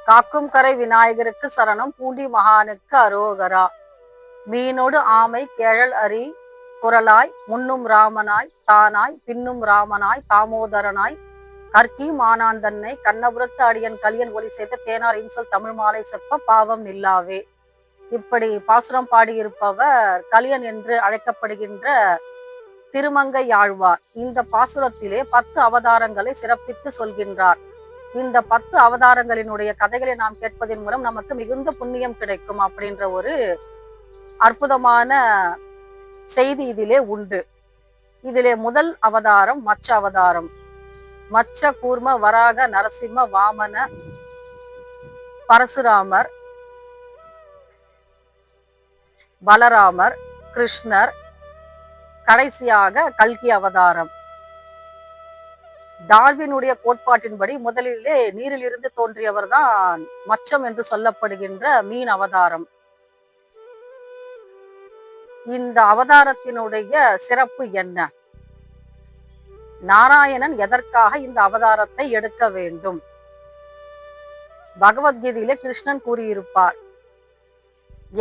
காக்கும் கரை விநாயகருக்கு சரணம், பூண்டி மகானுக்கு அரோகரா. மீனோடு ஆமை கேழல் அரி குரலாய், முன்னும் ராமனாய் தானாய் பின்னும் ராமனாய் தாமோதரனாய் கற்கி மானான் தன்னை கண்ணபுரத்து அடியன் கலியன் ஒலி செய்த தேனார் இன்சொல் தமிழ் மாலை செப்ப பாவம் இல்லாவே. இப்படி பாசுரம் பாடியிருப்பவர் கலியன் என்று அழைக்கப்படுகின்ற திருமங்கை ஆழ்வார். இந்த பாசுரத்திலே 10 அவதாரங்களை சிறப்பித்து சொல்கின்றார். இந்த 10 அவதாரங்களினுடைய கதைகளை நாம் கேட்பதன் மூலம் நமக்கு மிகுந்த புண்ணியம் கிடைக்கும் அப்படின்ற ஒரு அற்புதமான செய்தி இதிலே உண்டு. இதிலே முதல் அவதாரம் மச்ச அவதாரம். மச்ச கூர்ம வராக நரசிம்ம வாமன பரசுராமர் பலராமர் கிருஷ்ணர் கடைசியாக கல்கி அவதாரம். டார்வினுடைய கோட்பாட்டின்படி முதலிலே நீரில் இருந்து தோன்றியவர் தான் மச்சம் என்று சொல்லப்படுகின்ற மீன் அவதாரம். இந்த அவதாரத்தினுடைய சிறப்பு என்ன? நாராயணன் எதற்காக இந்த அவதாரத்தை எடுக்க வேண்டும்? பகவத்கீதையிலே கிருஷ்ணன் கூறியிருப்பார்,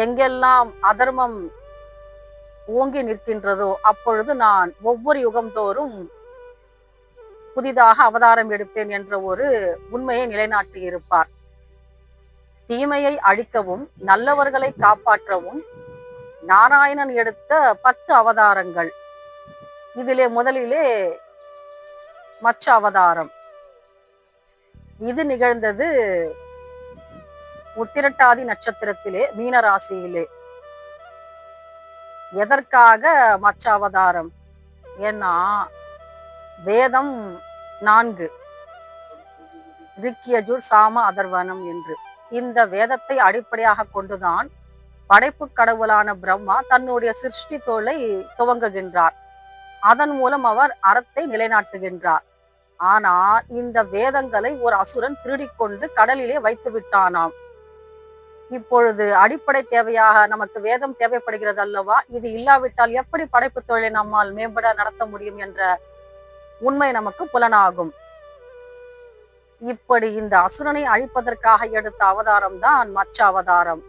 எங்கெல்லாம் அதர்மம் ஓங்கி நிற்கின்றதோ அப்பொழுது நான் ஒவ்வொரு யுகம்தோறும் புதிதாக அவதாரம் எடுப்பேன் என்ற ஒரு உண்மையை நிலைநாட்டி இருப்பார். தீமையை அழிக்கவும் நல்லவர்களை காப்பாற்றவும் நாராயணன் எடுத்த 10 அவதாரங்கள். இதிலே முதலிலே மச்ச அவதாரம். இது நிகழ்ந்தது உத்திரட்டாதி நட்சத்திரத்திலே மீனராசியிலே. எதற்காக மச்ச அவதாரம்? ஏன்னா வேதம் 4 ரிக் யஜுர் சாம அதர்வனம் என்று. இந்த வேதத்தை அடிப்படையாக கொண்டுதான் படைப்பு கடவுளான பிரம்மா தன்னுடைய சிருஷ்டி தொழிலை துவங்குகின்றார். அதன் மூலம் அவர் அறத்தை நிலைநாட்டுகின்றார். ஆனால் இந்த வேதங்களை ஒரு அசுரன் திருடிக்கொண்டு கடலிலே வைத்து விட்டானாம். இப்பொழுது அடிப்படை தேவையாக நமக்கு வேதம் தேவைப்படுகிறது அல்லவா? இது இல்லாவிட்டால் எப்படி படைப்பு தொழிலை நம்மால் மேம்பட நடத்த முடியும் என்ற உண்மை நமக்கு புலனாகும். இப்படி இந்த அசுரனை அழிப்பதற்காக எடுத்த அவதாரம் தான் மச்ச அவதாரம்.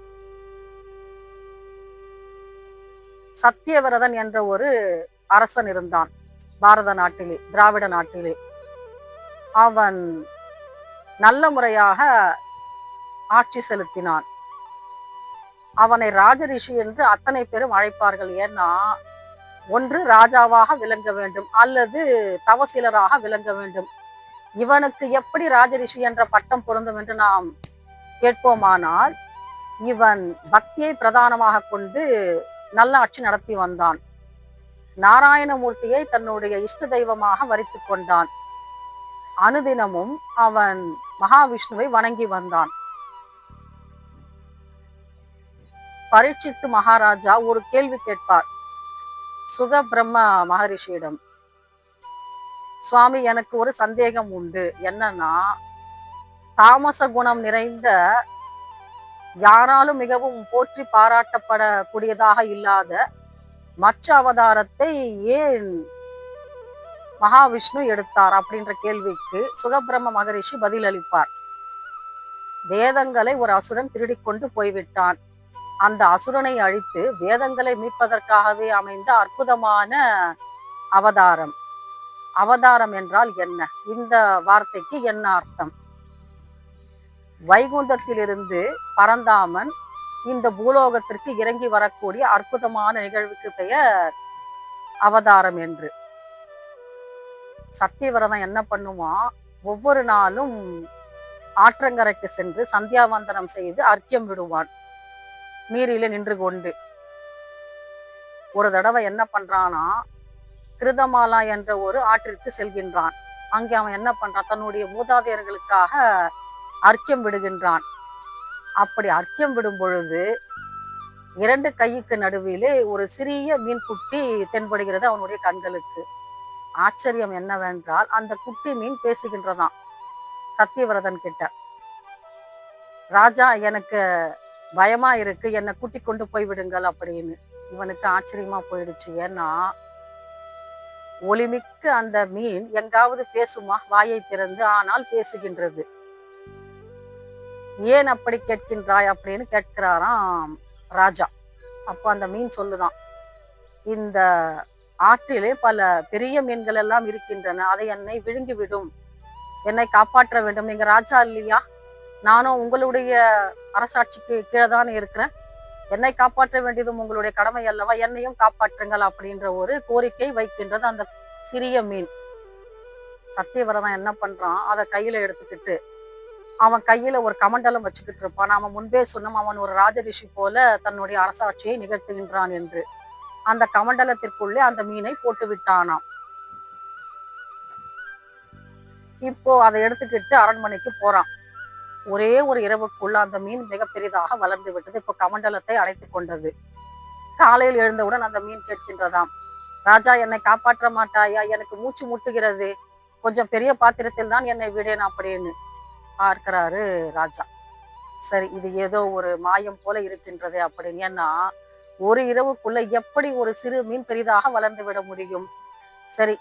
சத்தியவிரதன் என்ற ஒரு அரசன் இருந்தான் பாரத நாட்டிலே, திராவிட நாட்டிலே. அவன் நல்ல முறையாக ஆட்சி செலுத்தினான். அவனை ராஜரிஷி என்று அத்தனை பேரும் அழைப்பார்கள். ஏன்னா ஒன்று ராஜாவாக விளங்க வேண்டும் அல்லது தவசீலராக விளங்க வேண்டும். இவனுக்கு எப்படி ராஜரிஷி என்ற பட்டம் பொருந்தும் என்று நாம் கேட்போமானால், இவன் பக்தியை பிரதானமாக கொண்டு நல்ல ஆட்சி நடத்தி வந்தான். நாராயணமூர்த்தியை தன்னுடைய இஷ்ட தெய்வமாக வரித்து கொண்டான். அனுதினமும் அவன் மகாவிஷ்ணுவை வணங்கி வந்தான். பரீட்சித்து மகாராஜா ஒரு கேள்வி கேட்பார் சுக பிரம்ம மகரிஷியிடம். சுவாமி, எனக்கு ஒரு சந்தேகம் உண்டு. என்னன்னா, தாமச குணம் நிறைந்த யாராலும் மிகவும் போற்றி பாராட்டப்படக்கூடியதாக இல்லாத மச்ச அவதாரத்தை ஏன் மகாவிஷ்ணு எடுத்தார் அப்படின்ற கேள்விக்கு சுகபிரம்ம மகரிஷி பதில் அளிப்பார். வேதங்களை ஒரு அசுரன் திருடிக்கொண்டு போய்விட்டான். அந்த அசுரனை அழித்து வேதங்களை மீட்பதற்காகவே அமைந்த அற்புதமான அவதாரம். அவதாரம் என்றால் என்ன? இந்த வார்த்தைக்கு என்ன அர்த்தம்? வைகுண்டத்திலிருந்து பரந்தாமன் இந்த பூலோகத்திற்கு இறங்கி வரக்கூடிய அற்புதமான நிகழ்வுக்கு பெயர் அவதாரம் என்று. சத்தியவிரதம் என்ன பண்ணுவான்? ஒவ்வொரு நாளும் ஆற்றங்கரைக்கு சென்று சந்தியாவந்தனம் செய்து அர்க்கியம் விடுவான் நீரிலே நின்று கொண்டு. ஒரு தடவை என்ன பண்றானா, கிருதமாலா என்ற ஒரு ஆற்றிற்கு செல்கின்றான். அங்கே அவன் என்ன பண்றான்? தன்னுடைய மூதாதையர்களுக்காக அர்க்கியம் விடுகின்றான். அப்படி அர்க்கியம் விடும் பொழுது 2 கைக்கு நடுவிலே ஒரு சிறிய மீன் குட்டி தென்படுகிறது அவனுடைய கண்களுக்கு. ஆச்சரியம் என்னவென்றால், அந்த குட்டி மீன் பேசுகின்றதாம் சத்தியவிரதன் கிட்ட. ராஜா, எனக்கு பயமா இருக்கு, என்னை கூட்டி கொண்டு போய் விடுங்கள் அப்படின்னு. இவனுக்கு ஆச்சரியமா போயிடுச்சு. ஏன்னா ஒளிமிக்க அந்த மீன் எங்காவது பேசுமா? வாயை திறந்து. ஆனால் பேசுகின்றது. ஏன் அப்படி கேட்கின்றாய் அப்படின்னு கேட்கிறாராம் ராஜா. அப்போ அந்த மீன் சொல்லுதான், இந்த ஆற்றிலே பல பெரிய மீன்கள் எல்லாம் இருக்கின்றன, அதை என்னை விழுங்கிவிடும், என்னை காப்பாற்ற வேண்டும். நீங்க ராஜா இல்லையா? நானும் உங்களுடைய அரசாட்சிக்கு கீழே தானே இருக்கிறேன், என்னை காப்பாற்ற வேண்டியதும் உங்களுடைய கடமை அல்லவா, என்னையும் காப்பாற்றுங்கள் அப்படின்ற ஒரு கோரிக்கை வைக்கின்றது அந்த சிறிய மீன். சத்தியவரதன் என்ன பண்றான், அதை கையில எடுத்துக்கிட்டு அவன் கையில ஒரு கமண்டலம் வச்சுக்கிட்டு இருப்பான். நாம முன்பே சொன்னோம், அவன் ஒரு ராஜரிஷி போல தன்னுடைய அரசாட்சியை நிகழ்த்துகின்றான் என்று. அந்த கமண்டலத்திற்குள்ளே அந்த மீனை போட்டு விட்டானாம். இப்போ அதை எடுத்துக்கிட்டு அரண்மனைக்கு போறான். ஒரே ஒரு இரவுக்குள்ள அந்த மீன் மிக பெரிதாக வளர்ந்து விட்டது. இப்போ கமண்டலத்தை அடைத்து கொண்டது. காலையில் எழுந்தவுடன் அந்த மீன் கேட்கின்றதாம், ராஜா என்னை காப்பாற்ற மாட்டாயா, எனக்கு மூச்சு முட்டுகிறது, கொஞ்சம் பெரிய பாத்திரத்தில் தான் என்னை விடேன் அப்படின்னு பார்க்கிறாரு ராஜா. சரி, இது ஏதோ ஒரு மாயம் போல இருக்கின்றது அப்படின்னு. ஏன்னா ஒரு இரவுக்குள்ள எப்படி ஒரு சிறு மீன் பெரிதாக வளர்ந்து விட முடியும்? சரி,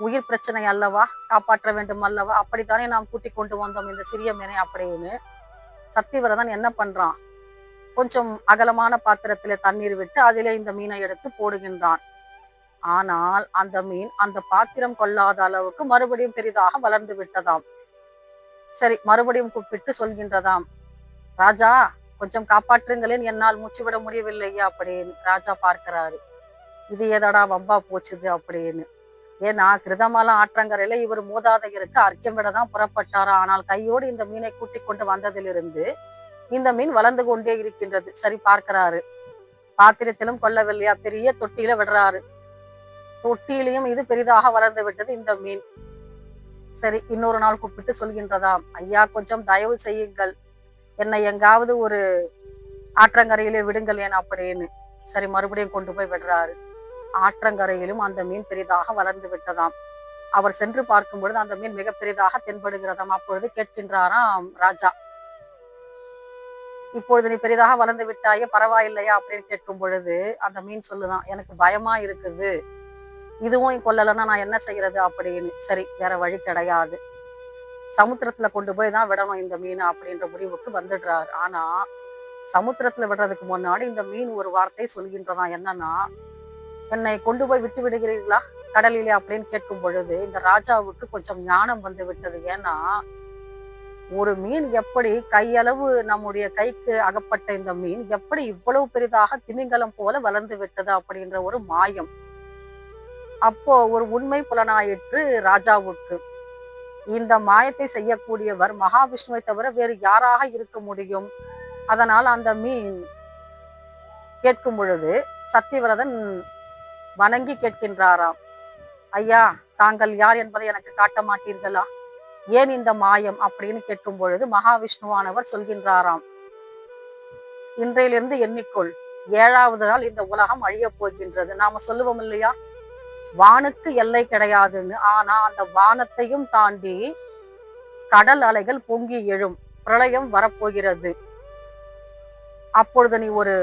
உயிர் பிரச்சனை அல்லவா, காப்பாற்ற வேண்டும் அல்லவா, அப்படித்தானே நாம் கூட்டிக் கொண்டு வந்தோம் இந்த சிறிய மீனை அப்படின்னு சத்தியவிரதன் என்ன பண்றான், கொஞ்சம் அகலமான பாத்திரத்திலே தண்ணீர் விட்டு அதிலே இந்த மீனை எடுத்து போடுகின்றான். ஆனால் அந்த மீன் அந்த பாத்திரம் கொள்ளாத அளவுக்கு மறுபடியும் பெரிதாக வளர்ந்து விட்டதாம். சரி, மறுபடியும் கூப்பிட்டு சொல்கின்றதாம், ராஜா கொஞ்சம் காப்பாற்றுங்களேன், என்னால் மூச்சு விட முடியவில்லையா அப்படின்னு. ராஜா பார்க்கிறாரு, இது ஏதடா வம்பா போச்சுது அப்படின்னு. ஏன்னா கிருதமால ஆற்றங்கரையில இவர் மூதாதையருக்கு அர்க்கம் விடதான் புறப்பட்டாரா. ஆனால் கையோடு இந்த மீனை கூட்டிக் கொண்டு வந்ததிலிருந்து இந்த மீன் வளர்ந்து கொண்டே இருக்கின்றது. சரி, பார்க்கிறாரு, பாத்திரத்திலும் கொள்ளவில்லையா, பெரிய தொட்டியில விடுறாரு. தொட்டியிலையும் இது பெரிதாக வளர்ந்து விட்டது இந்த மீன். சரி, இன்னொரு நாள் கூப்பிட்டு சொல்கின்றதாம், ஐயா கொஞ்சம் தயவு செய்யுங்கள், என்னை எங்காவது ஒரு ஆற்றங்கரையிலே விடுங்கள் ஏன் அப்படின்னு. சரி, மறுபடியும் கொண்டு போய் விடுறாரு. ஆற்றங்கரையிலும் அந்த மீன் பெரிதாக வளர்ந்து விட்டதாம். அவர் சென்று பார்க்கும் பொழுது அந்த மீன் மிக பெரிதாக தென்படுகிறதாம். அப்பொழுது கேட்கின்றாராம் ராஜா, இப்பொழுது நீ பெரிதாக வளர்ந்து விட்டாயே, பரவாயில்லையா அப்படின்னு கேட்கும் பொழுது அந்த மீன் சொல்லுதான், எனக்கு பயமா இருக்குது, இதுவும் கொல்லலைன்னா நான் என்ன செய்யறது அப்படின்னு. சரி, வேற வழி கிடையாது, சமுத்திரத்துல கொண்டு போய் தான் விடணும் இந்த மீன் அப்படின்ற முடிவுக்கு வந்துடுறாரு. ஆனா சமுத்திரத்துல விடுறதுக்கு முன்னாடி இந்த மீன் ஒரு வார்த்தை சொல்கின்றதா, என்னன்னா, என்னை கொண்டு போய் விட்டு விடுகிறீர்களா கடலிலே அப்படின்னு கேட்கும் பொழுது இந்த ராஜாவுக்கு கொஞ்சம் ஞானம் வந்து விட்டது. ஏன்னா ஒரு மீன் எப்படி கையளவு நம்முடைய கைக்கு அகப்பட்ட இந்த மீன் எப்படி இவ்வளவு பெரிதாக திமிங்கலம் போல வளர்ந்து விட்டது அப்படின்ற ஒரு மாயம். அப்போ ஒரு உண்மை புலனாயிற்று ராஜாவுக்கு, இந்த மாயத்தை செய்யக்கூடியவர் மகாவிஷ்ணுவை தவிர வேறு யாராக இருக்க முடியும். அதனால் அந்த மீன் கேட்கும் பொழுது சத்தியவிரதன் வணங்கி கேட்கின்றாராம், ஐயா தாங்கள் யார் என்பதை எனக்கு காட்ட மாட்டீர்களா, ஏன் இந்த மாயம் அப்படின்னு கேட்கும் பொழுது மகாவிஷ்ணுவானவர் சொல்கின்றாராம், இன்றையிலிருந்து எண்ணிக்கொள், 7வது நாள் இந்த உலகம் அழிய போகின்றது. நாம சொல்லுவோம் இல்லையா, வானுக்கு எல்லை கிடையாதுன்னு. ஆனா அந்த வானத்தையும் தாண்டி கடல் அலைகள் பொங்கி எழும், பிரளயம் வரப்போகிறது. அப்பொழுது நீ ஒரு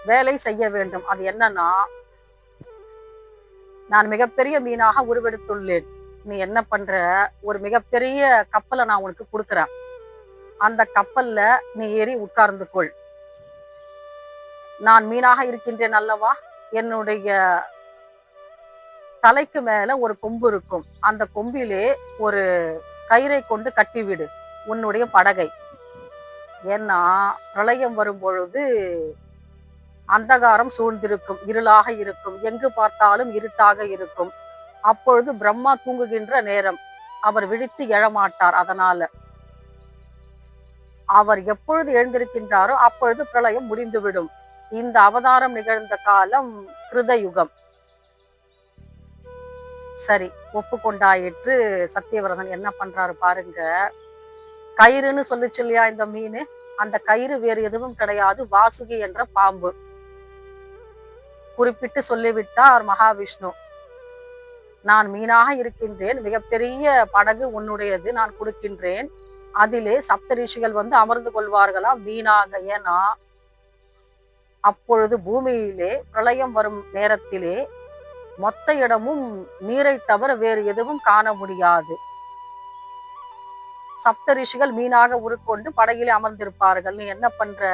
வேலை செய்ய வேண்டும். அது என்னன்னா, நான் மிகப்பெரிய மீனாக உருவெடுத்துள்ளேன், நீ என்ன பண்ற, ஒரு மிகப்பெரிய கப்பலை நான் உனக்கு கொடுக்குறேன், அந்த கப்பல்ல நீ ஏறி உட்கார்ந்து கொள். நான் மீனாக இருக்கின்றேன் அல்லவா, என்னுடைய தலைக்கு மேல ஒரு கொம்பு இருக்கும், அந்த கொம்பிலே ஒரு கயிறை கொண்டு கட்டிவிடு உன்னுடைய படகை. ஏன்னா பிரளயம் வரும் பொழுது அந்தகாரம் சூழ்ந்திருக்கும், இருளாக இருக்கும், எங்கு பார்த்தாலும் இருட்டாக இருக்கும். அப்பொழுது பிரம்மா தூங்குகின்ற நேரம், அவர் விழித்து எழமாட்டார். அதனால அவர் எப்பொழுது எழுந்திருக்கின்றாரோ அப்பொழுது பிரளயம் முடிந்துவிடும். இந்த அவதாரம் நிகழ்ந்த காலம் கிருதயுகம். சரி, ஒப்புக்கொண்டாயிற்று. சத்தியவிரதன் என்ன பண்றாரு பாருங்க, கயிறுன்னு சொல்லிச்சு இல்லையா இந்த மீன், அந்த கயிறு வேறு எதுவும் கிடையாது, வாசுகி என்ற பாம்பு. குறிப்பிட்டு சொல்லிவிட்டார் மகாவிஷ்ணு, நான் மீனாக இருக்கின்றேன், மிகப்பெரிய படகு உன்னுடையது, நான் கொடுக்கின்றேன், அதிலே சப்தரிஷிகள் வந்து அமர்ந்து கொள்வார்களா மீனாக. ஏன்னா அப்பொழுது பூமியிலே பிரளயம் வரும் நேரத்திலே மொத்த இடமும் நீரை தவிர வேறு எதுவும் காண முடியாது. சப்த ரிஷிகள் மீனாக உருக்கொண்டு படகிலே அமர்ந்திருப்பார்கள். நீ என்ன பண்ற,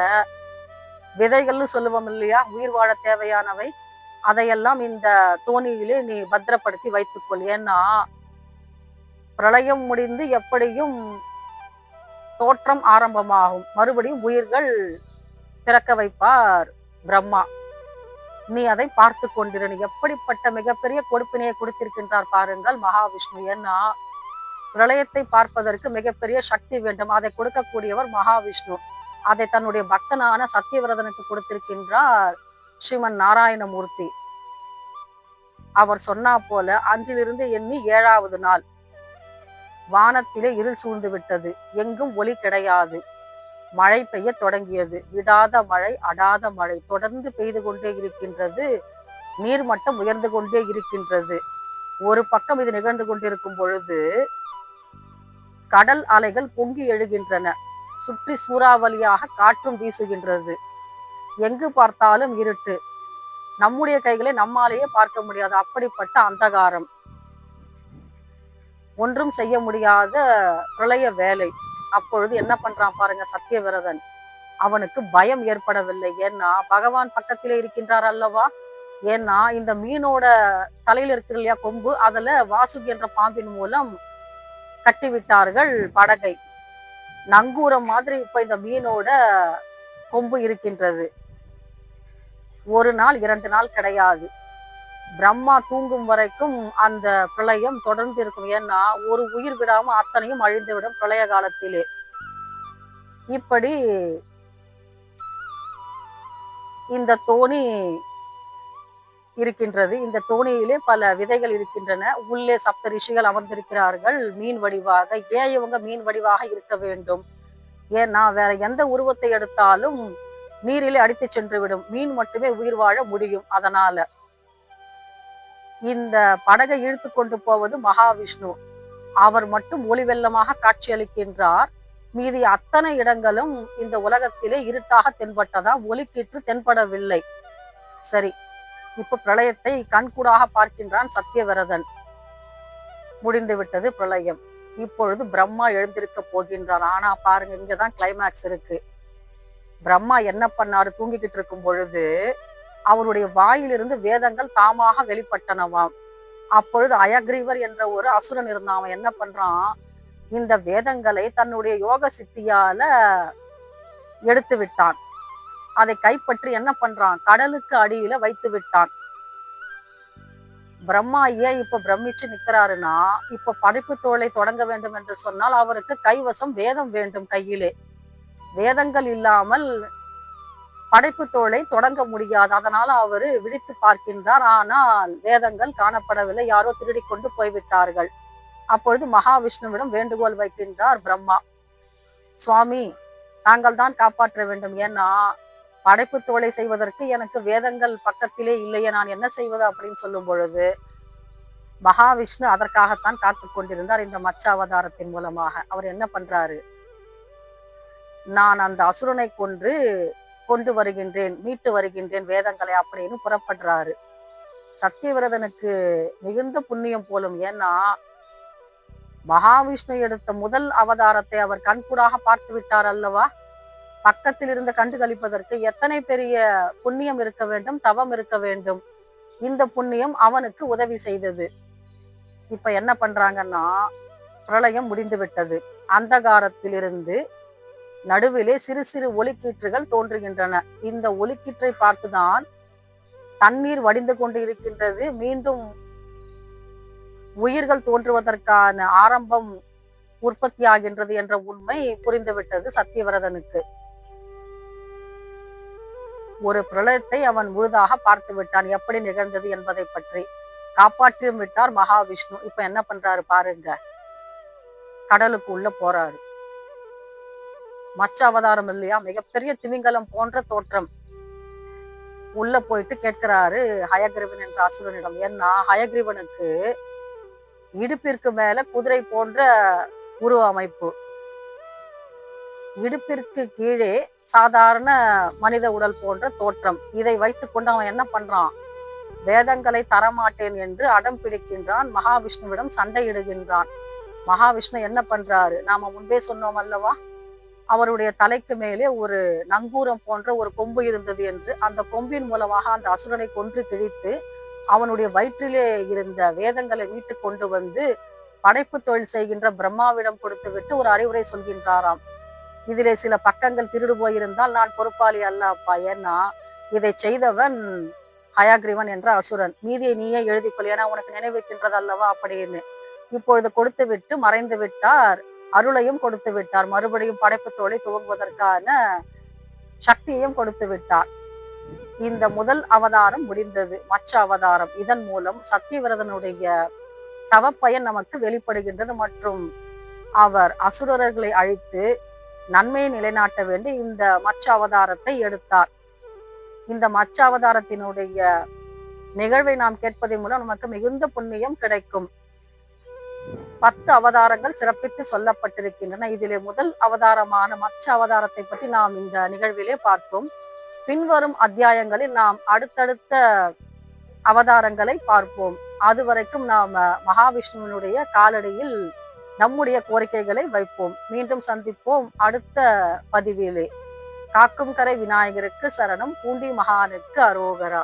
விதைகள்னு சொல்லுவோம் இல்லையா, உயிர் வாழ தேவையானவை, அதையெல்லாம் இந்த தோணியிலே நீ பத்திரப்படுத்தி வைத்துக்கொள். ஏன்னா பிரளயம் முடிந்து எப்படியும் தோற்றம் ஆரம்பமாகும், மறுபடியும் உயிர்கள் பிறக்க வைப்பார் பிரம்மா. நீ அதை பார்த்து கொண்டிரு. எப்படிப்பட்ட மிகப்பெரிய கொடுப்பினையை கொடுத்திருக்கின்றார் பாருங்கள் மகாவிஷ்ணு. ஏன்னா பிரளயத்தை பார்ப்பதற்கு மிகப்பெரிய சக்தி வேண்டும், அதை கொடுக்கக்கூடியவர் மகாவிஷ்ணு. அதை தன்னுடைய பக்தனான சத்தியவிரதனுக்கு கொடுத்திருக்கின்றார் ஸ்ரீமன் நாராயணமூர்த்தி. அவர் சொன்னா போல அன்றிலிருந்து எண்ணி 7வது நாள் வானத்திலே இருள் சூழ்ந்து விட்டது, எங்கும் ஒளி கிடையாது. மழை பெய்ய தொடங்கியது. விடாத மழை, அடாத மழை தொடர்ந்து பெய்து கொண்டே இருக்கின்றது. நீர்மட்டம் உயர்ந்து கொண்டே இருக்கின்றது. ஒரு பக்கம் இது நிகழ்ந்து கொண்டிருக்கும் பொழுது கடல் அலைகள் பொங்கி எழுகின்றன. சுற்றி சூறாவளியாக காற்றும் வீசுகின்றது. எங்கு பார்த்தாலும் இருட்டு. நம்முடைய கைகளை நம்மாலேயே பார்க்க முடியாது, அப்படிப்பட்ட அந்தகாரம். ஒன்றும் செய்ய முடியாத பிரளய வேலை. அப்பொழுது என்ன பண்றான் பாருங்க சத்தியவிரதன். அவனுக்கு பயம் ஏற்படவில்லை. ஏன்னா பகவான் பக்கத்திலே இருக்கின்றார் அல்லவா. ஏன்னா இந்த மீனோட தலையில இருக்கிற இல்லையா கொம்பு, அதுல வாசுகி என்ற பாம்பின் மூலம் கட்டிவிட்டார்கள் படகை. நங்கூரம் மாதிரி இப்ப இந்த மீனோட கொம்பு இருக்கின்றது. 1 நாள் 2 நாள் கிடையாது, பிரம்மா தூங்கும் வரைக்கும் அந்த பிரளயம் தொடர்ந்து இருக்கும். ஏன்னா ஒரு உயிர் விடாம அத்தனையும் அழிந்துவிடும் பிரளய காலத்திலே. இப்படி இந்த தோணி இருக்கின்றது. இந்த தோணியிலே பல விதைகள் இருக்கின்றன. உள்ளே சப்த ரிஷிகள் அமர்ந்திருக்கிறார்கள் மீன் வடிவாக. ஏன் இவங்க மீன் வடிவாக இருக்க வேண்டும்? ஏன்னா வேற எந்த உருவத்தை எடுத்தாலும் நீரிலே அடித்து சென்று விடும், மீன் மட்டுமே உயிர் வாழ முடியும். அதனால இந்த படகை இழுத்து கொண்டு போவது மகாவிஷ்ணு. அவர் மட்டும் ஒளி வெள்ளமாக காட்சியளிக்கின்றார். மீதி அத்தனை இடங்களும் இந்த உலகத்திலே இருட்டாக தென்பட்டதா, ஒளிக்கீற்று தென்படவில்லை. சரி, இப்ப பிரளயத்தை கண்கூடாக பார்க்கின்றான் சத்தியவிரதன். முடிந்து விட்டது பிரளயம். இப்பொழுது பிரம்மா எழுந்திருக்க போகின்றார். ஆனா பாருங்க, இங்கதான் கிளைமேக்ஸ் இருக்கு. பிரம்மா என்ன பண்ணாரு, தூங்கிக்கிட்டு இருக்கும் பொழுது அவருடைய வாயிலிருந்து வேதங்கள் தாமாக வெளிப்பட்டனவாம். அப்பொழுது அயக்ரீவர் என்ற ஒரு அசுரன் இருந்தான். அவன் என்ன பண்றான், இந்த வேதங்களை தன்னுடைய யோக சித்தியால எடுத்து விட்டான். அதை கைப்பற்றி என்ன பண்றான், கடலுக்கு அடியில வைத்து விட்டான். பிரம்மா ஏன் இப்ப பிரமிச்சு நிக்கிறாருன்னா, இப்ப படைப்பு தொழிலை தொடங்க வேண்டும் என்று சொன்னால் அவருக்கு கைவசம் வேதம் வேண்டும். கையிலே வேதங்கள் இல்லாமல் படைப்பு தொழிலை தொடங்க முடியாது. அதனால அவரு விழித்து பார்க்கின்றார். ஆனால் வேதங்கள் காணப்படவில்லை, யாரோ திருடி கொண்டு போய்விட்டார்கள். அப்பொழுது மகாவிஷ்ணுவிடம் வேண்டுகோள் வைக்கின்றார் பிரம்மா. சுவாமி, தாங்கள் தான் காப்பாற்ற வேண்டும். ஏன்னா படைப்பு தொழிலை செய்வதற்கு எனக்கு வேதங்கள் பக்கத்திலே இல்லையே, நான் என்ன செய்வது அப்படின்னு சொல்லும் பொழுது மகாவிஷ்ணு அதற்காகத்தான் காத்து கொண்டிருந்தார். இந்த மச்ச அவதாரத்தின் மூலமாக அவர் என்ன பண்றாரு, நான் அந்த அசுரனை கொண்டு வருகின்றேன், மீட்டு வருகின்றேன் வேதங்களை அப்படின்னு புறப்படுறாரு. சத்தியவிரதனுக்கு மிகுந்த புண்ணியம் போலும். ஏன்னா மகாவிஷ்ணு எடுத்த முதல் அவதாரத்தை அவர் கண்கூடாக பார்த்து விட்டார் அல்லவா. பக்கத்தில் இருந்து கண்டு கழிப்பதற்கு எத்தனை பெரிய புண்ணியம் இருக்க வேண்டும், தவம் இருக்க வேண்டும். இந்த புண்ணியம் அவனுக்கு உதவி செய்தது. இப்ப என்ன பண்றாங்கன்னா, பிரளயம் முடிந்து விட்டது. அந்தகாரத்திலிருந்து நடுவிலே சிறு சிறு ஒளிக்கீற்றுகள் தோன்றுகின்றன. இந்த ஒளிக்கீற்றை பார்த்துதான் தண்ணீர் வடிந்து கொண்டு இருக்கின்றது. மீண்டும் உயிர்கள் தோன்றுவதற்கான ஆரம்பம் உற்பத்தி ஆகின்றது என்ற உண்மை புரிந்துவிட்டது சத்தியவிரதனுக்கு. ஒரு பிரளயத்தை அவன் முழுதாக பார்த்து விட்டான், எப்படி நிகழ்ந்தது என்பதை பற்றி. காப்பாற்றியும் விட்டார் மகாவிஷ்ணு. இப்ப என்ன பண்றாரு பாருங்க, கடலுக்கு உள்ள போறாரு. மச்ச அவதாரம் இல்லையா, மிகப்பெரிய திமிங்கலம் போன்ற தோற்றம். உள்ள போயிட்டு கேட்கிறாரு ஹயக்ரீவன் என்ற அசுரனிடம். ஏன்னா ஹயக்ரீவனுக்கு இடுப்பிற்கு மேல குதிரை போன்ற உருவ அமைப்பு, இடுப்பிற்கு கீழே சாதாரண மனித உடல் போன்ற தோற்றம். இதை வைத்துக் கொண்டு அவன் என்ன பண்றான், வேதங்களை தரமாட்டேன் என்று அடம் பிடிக்கின்றான். மகாவிஷ்ணுவிடம் சண்டையிடுகின்றான். மகாவிஷ்ணு என்ன பண்றாரு, நாம முன்பே சொன்னோம் அல்லவா, அவருடைய தலைக்கு மேலே ஒரு நங்கூரம் போன்ற ஒரு கொம்பு இருந்தது என்று. அந்த கொம்பின் மூலமாக அந்த அசுரனை கொன்று கிழித்து அவனுடைய வயிற்றிலே இருந்த வேதங்களை மீட்டு கொண்டு வந்து படைப்பு தொழில் செய்கின்ற பிரம்மாவிடம் கொடுத்து விட்டு ஒரு அறிவுரை சொல்கின்றாராம். இதிலே சில பக்கங்கள் திருடு போயிருந்தால் நான் பொறுப்பாளி அல்ல அப்பா, ஏன்னா இதை செய்தவன் ஹயக்ரீவன் என்ற அசுரன், மீதியை நீயே எழுதிக்கொள், ஏன்னா உனக்கு நினைவிருக்கின்றது அல்லவா அப்படின்னு. இப்பொழுது கொடுத்து விட்டு மறைந்து விட்டார், அருளையும் கொடுத்து விட்டார், மறுபடியும் படைப்பு தொழிலை துவங்குவதற்கான சக்தியையும் கொடுத்து விட்டார். இந்த முதல் அவதாரம் முடிந்தது, மச்ச அவதாரம். இதன் மூலம் சத்தியவிரதனுடைய தவப்பயன் நமக்கு வெளிப்படுகின்றது மற்றும் அவர் அசுரர்களை அழித்து நன்மையை நிலைநாட்ட வேண்டி இந்த மச்ச அவதாரத்தை எடுத்தார். இந்த மச்ச அவதாரத்தினுடைய நிகழ்வை நாம் கேட்பதன் மூலம் நமக்கு மிகுந்த புண்ணியம் கிடைக்கும். 10 அவதாரங்கள் சிறப்பித்து சொல்லப்பட்டிருக்கின்றன. இதிலே முதல் அவதாரமான மச்ச அவதாரத்தை பற்றி நாம் இந்த நிகழ்விலே பார்த்தோம். பின்வரும் அத்தியாயங்களில் நாம் அடுத்தடுத்த அவதாரங்களை பார்ப்போம். அதுவரைக்கும் நாம மகாவிஷ்ணுவினுடைய காலடியில் நம்முடைய கோரிக்கைகளை வைப்போம். மீண்டும் சந்திப்போம் அடுத்த பதிவிலே. காக்கும் கரை விநாயகருக்கு சரணம், பூண்டி மகானுக்கு அரோகரா.